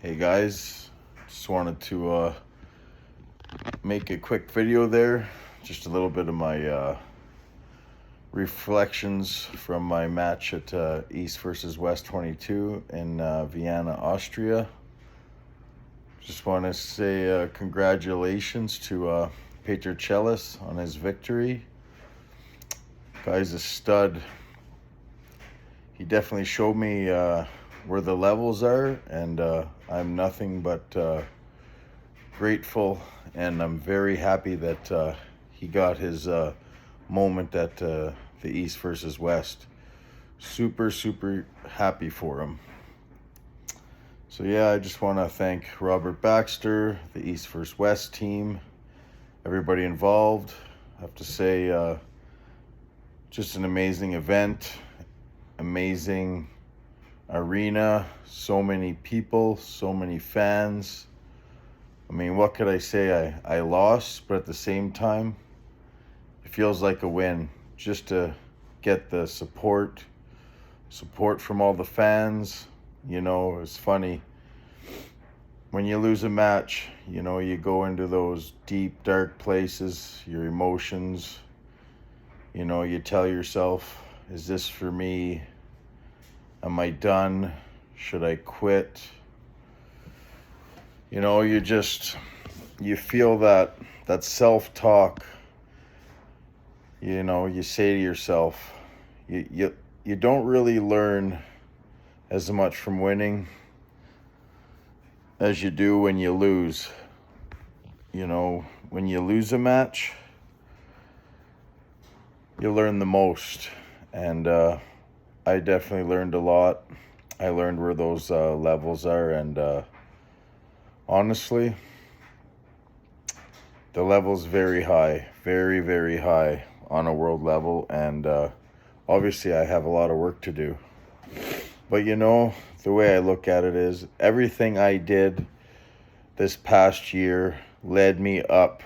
Hey guys, just wanted to make a quick video there. Just a little bit of my reflections from my match at East versus West 22 in Vienna, Austria. Just want to say congratulations to Peter Celis on his victory. Guy's a stud. He definitely showed me where the levels are, and I'm nothing but grateful, and I'm very happy that he got his moment at the East versus West. Super happy for him. So yeah, I just want to thank Robert Baxter, the East versus West team, everybody involved. I have to say, just an amazing event, amazing arena, so many people, so many fans. I mean, what could I say? I lost, but at the same time, it feels like a win just to get the support from all the fans. You know, it's funny. When you lose a match, you know, you go into those deep, dark places, your emotions. You know, you tell yourself, is this for me? Am I done? Should I quit? You know, you feel that self-talk. You know, you say to yourself, you don't really learn as much from winning as you do when you lose. You know, when you lose a match, you learn the most. And I definitely learned a lot. I learned where those levels are, and honestly, the level's very high, very high on a world level, and obviously I have a lot of work to do. But you know, the way I look at it is everything I did this past year led me up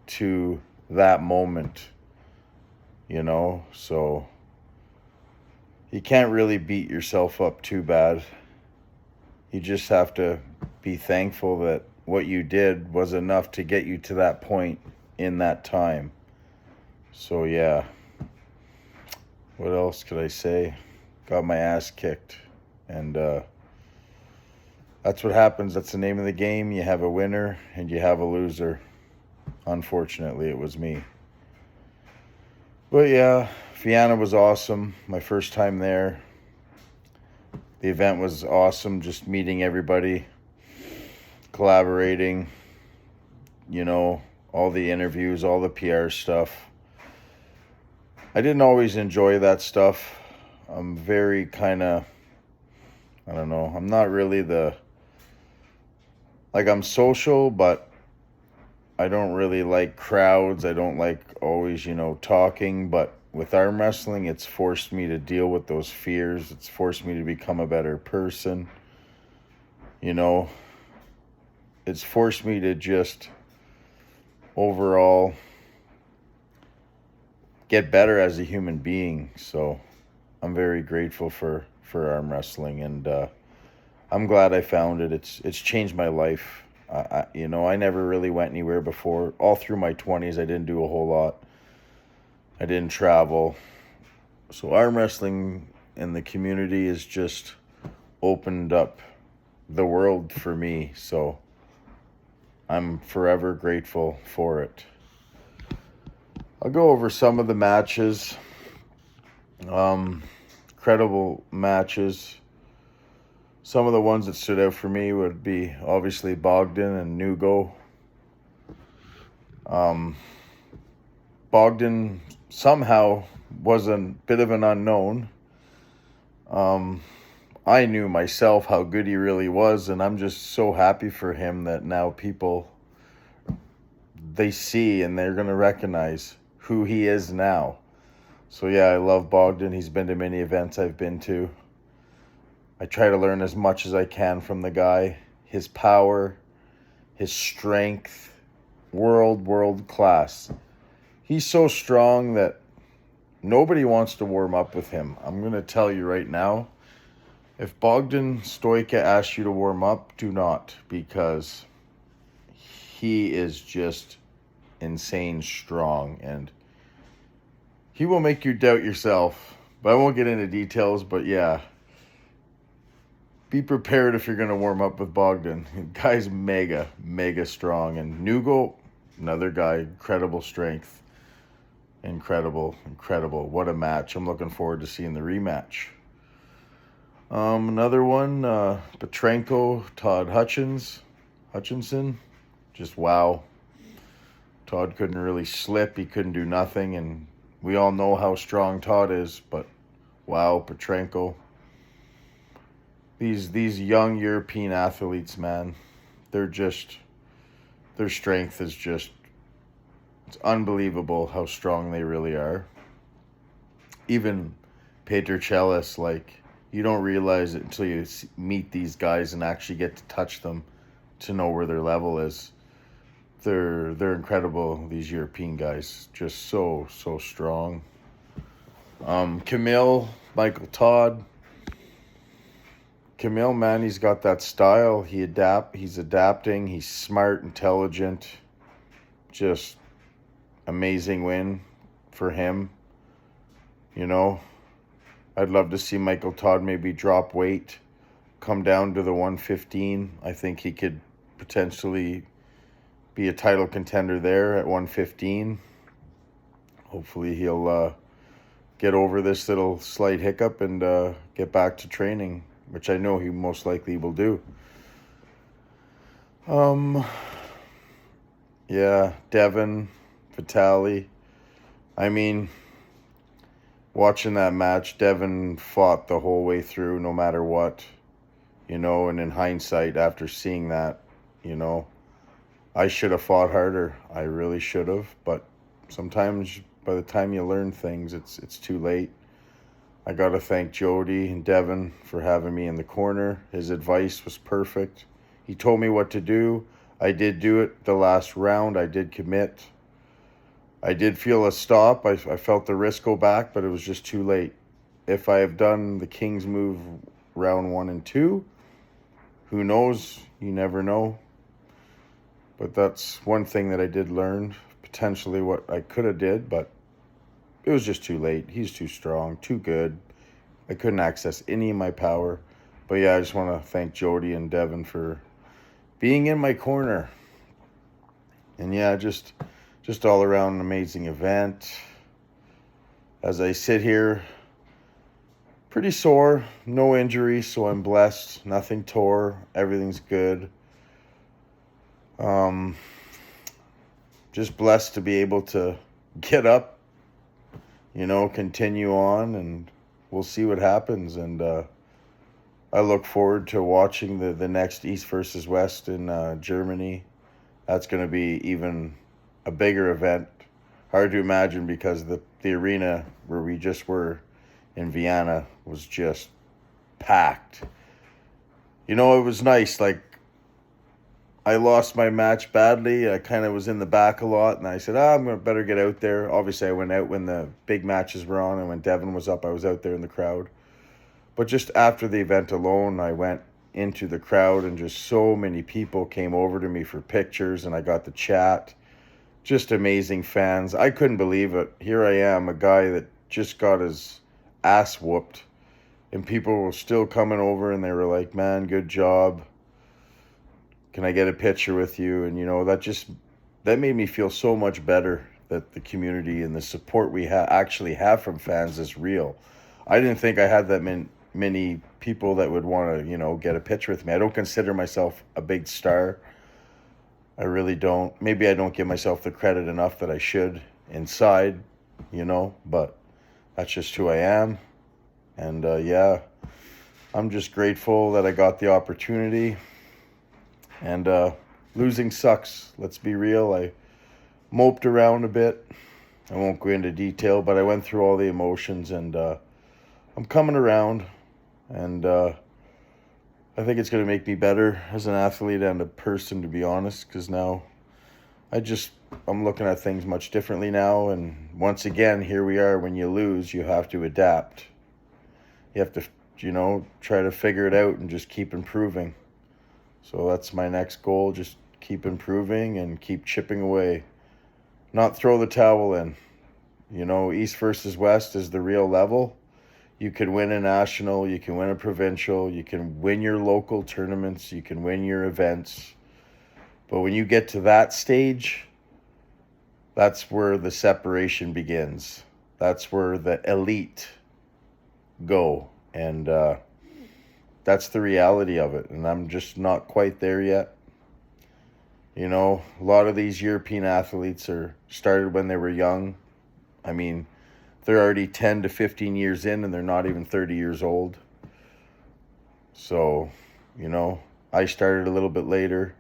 to that moment, you know, so you can't really beat yourself up too bad. You just have to be thankful that what you did was enough to get you to that point in that time. So yeah, what else could I say? Got my ass kicked, and that's what happens. That's the name of the game. You have a winner and you have a loser. Unfortunately, it was me. But yeah, Vienna was awesome. My first time there. The event was awesome, just meeting everybody, collaborating, you know, all the interviews, all the PR stuff. I didn't always enjoy that stuff. I'm very I don't know, I'm not really I'm social, but I don't really like crowds. I don't like always, you know, talking, but with arm wrestling, it's forced me to deal with those fears. It's forced me to become a better person. You know, it's forced me to just overall get better as a human being. So I'm very grateful for arm wrestling, and I'm glad I found it. It's changed my life. You know, I never really went anywhere before. All through my 20s, I didn't do a whole lot. I didn't travel. So arm wrestling in the community has just opened up the world for me. So I'm forever grateful for it. I'll go over some of the matches. Credible matches. Some of the ones that stood out for me would be obviously Bogdan and Nugo. Bogdan somehow was a bit of an unknown. I knew myself how good he really was, and I'm just so happy for him that now people, they see and they're going to recognize who he is now. So yeah, I love Bogdan. He's been to many events I've been to. I try to learn as much as I can from the guy. His power, his strength, world class. He's so strong that nobody wants to warm up with him. I'm going to tell you right now, If Bogdan Stoica asks you to warm up, do not, because he is just insane strong, and he will make you doubt yourself. But I won't get into details, but yeah, be prepared if you're going to warm up with Bogdan. The guy's mega, mega strong. And Nugo, another guy, incredible strength. Incredible, incredible. What a match. I'm looking forward to seeing the rematch. Another one, Petrenko, Todd Hutchinson. Just wow. Todd couldn't really slip. He couldn't do nothing. And we all know how strong Todd is. But wow, Petrenko. These young European athletes, man, their strength is just, it's unbelievable how strong they really are. Even Peter Celis, like, you don't realize it until you meet these guys and actually get to touch them to know where their level is. They're incredible, these European guys. Just so strong. Camille, Michael Todd. Camille, man, he's got that style. He's adapting. He's smart, intelligent. Just amazing win for him. You know, I'd love to see Michael Todd maybe drop weight, come down to the 115. I think he could potentially be a title contender there at 115. Hopefully he'll get over this little slight hiccup and get back to training, which I know he most likely will do. Yeah, Devin, Vitali. I mean, watching that match, Devin fought the whole way through no matter what, you know, and in hindsight, after seeing that, you know, I should have fought harder. I really should have, but sometimes by the time you learn things, it's too late. I got to thank Jody and Devin for having me in the corner. His advice was perfect. He told me what to do. I did do it the last round. I did commit. I did feel a stop. I felt the wrist go back, but it was just too late. If I have done the King's move round 1 and 2, who knows? You never know. But that's one thing that I did learn, potentially what I could have did, but it was just too late. He's too strong, too good. I couldn't access any of my power. But yeah, I just want to thank Jody and Devin for being in my corner. And yeah, just all around an amazing event. As I sit here, pretty sore, no injuries, so I'm blessed. Nothing tore, everything's good. Just blessed to be able to get up, you know, continue on, and we'll see what happens. And I look forward to watching the next East versus West in Germany. That's going to be even a bigger event. Hard to imagine because the arena where we just were in Vienna was just packed. You know, it was nice. Like, I lost my match badly. I kind of was in the back a lot, and I said, I'm going to better get out there. Obviously, I went out when the big matches were on, and when Devin was up, I was out there in the crowd. But just after the event alone, I went into the crowd, and just so many people came over to me for pictures, and I got to chat. Just amazing fans. I couldn't believe it. Here I am, a guy that just got his ass whooped, and people were still coming over, and they were like, man, good job. Can I get a picture with you? And, you know, that made me feel so much better that the community and the support we actually have from fans is real. I didn't think I had that many people that would want to, you know, get a picture with me. I don't consider myself a big star. I really don't. Maybe I don't give myself the credit enough that I should inside, you know, but that's just who I am. And yeah, I'm just grateful that I got the opportunity. And losing sucks. Let's be real. I moped around a bit. I won't go into detail, but I went through all the emotions, and I'm coming around. And I think it's going to make me better as an athlete and a person, to be honest, because now I'm looking at things much differently now. And once again, here we are. When you lose, you have to adapt. You have to try to figure it out and just keep improving. So that's my next goal. Just keep improving and keep chipping away. Not throw the towel in. East versus West is the real level. You can win a national, you can win a provincial, you can win your local tournaments, you can win your events. But when you get to that stage, that's where the separation begins. That's where the elite go. And that's the reality of it. And I'm just not quite there yet. A lot of these European athletes are started when they were young. I mean, they're already 10 to 15 years in and they're not even 30 years old. So, I started a little bit later.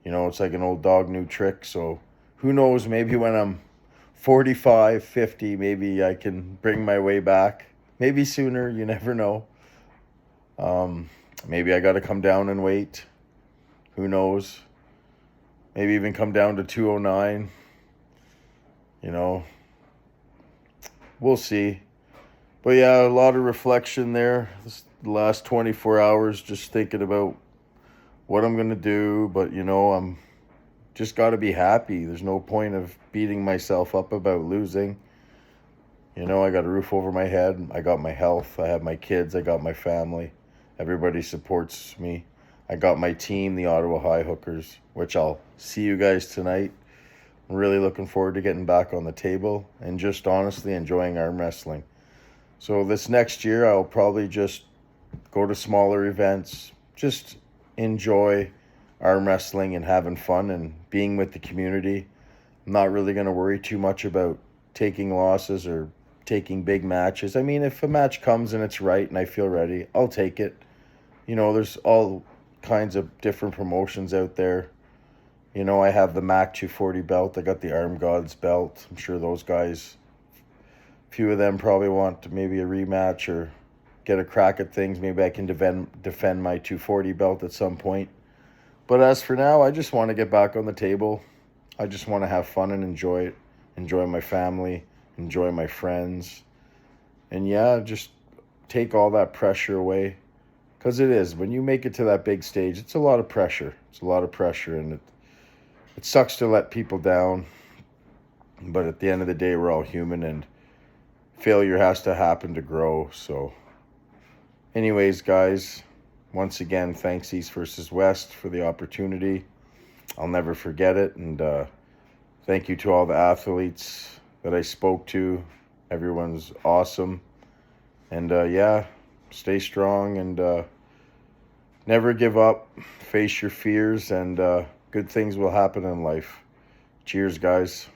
It's like an old dog, new trick. So who knows, maybe when I'm 45, 50, maybe I can bring my way back. Maybe sooner, you never know. Maybe I got to come down and weight. Who knows? Maybe even come down to 209. We'll see. But yeah, a lot of reflection there. The last 24 hours, just thinking about what I'm going to do. But, I'm just got to be happy. There's no point of beating myself up about losing. I got a roof over my head. I got my health. I have my kids. I got my family. Everybody supports me. I got my team, the Ottawa High Hookers, which I'll see you guys tonight. I'm really looking forward to getting back on the table and just honestly enjoying arm wrestling. So this next year, I'll probably just go to smaller events, just enjoy arm wrestling and having fun and being with the community. I'm not really going to worry too much about taking losses or taking big matches. I mean, if a match comes and it's right and I feel ready, I'll take it. There's all kinds of different promotions out there. I have the MAC 240 belt. I got the Arm Gods belt. I'm sure those guys, a few of them probably want maybe a rematch or get a crack at things. Maybe I can defend my 240 belt at some point. But as for now, I just want to get back on the table. I just want to have fun and enjoy it. Enjoy my family. Enjoy my friends. And yeah, just take all that pressure away. Because it is. When you make it to that big stage, it's a lot of pressure. It's a lot of pressure. And it sucks to let people down. But at the end of the day, we're all human. And failure has to happen to grow. So anyways, guys, once again, thanks East versus West for the opportunity. I'll never forget it. And thank you to all the athletes that I spoke to. Everyone's awesome. And yeah, stay strong and never give up. Face your fears and good things will happen in life. Cheers, guys.